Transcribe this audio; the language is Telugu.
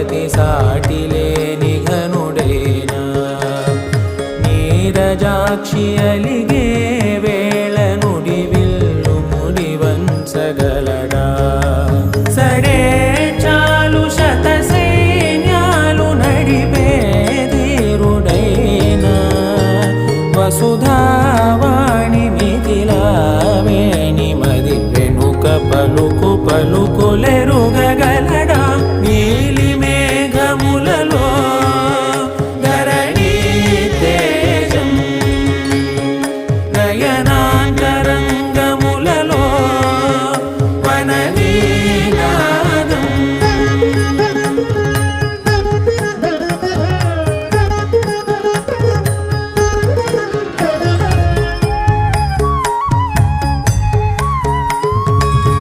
పతి సాటి లేని ఘనుడైనా నీరజాక్షి అలిగే వేళ నుడి విల్లు ముడి వంచగలడా సడే చాలు శత సైన్యాలు నడిపే ధీరుడైనా వసుధావాణి మిథిలావేణి మది వెనుక పలుకు పలుకులెరుగగల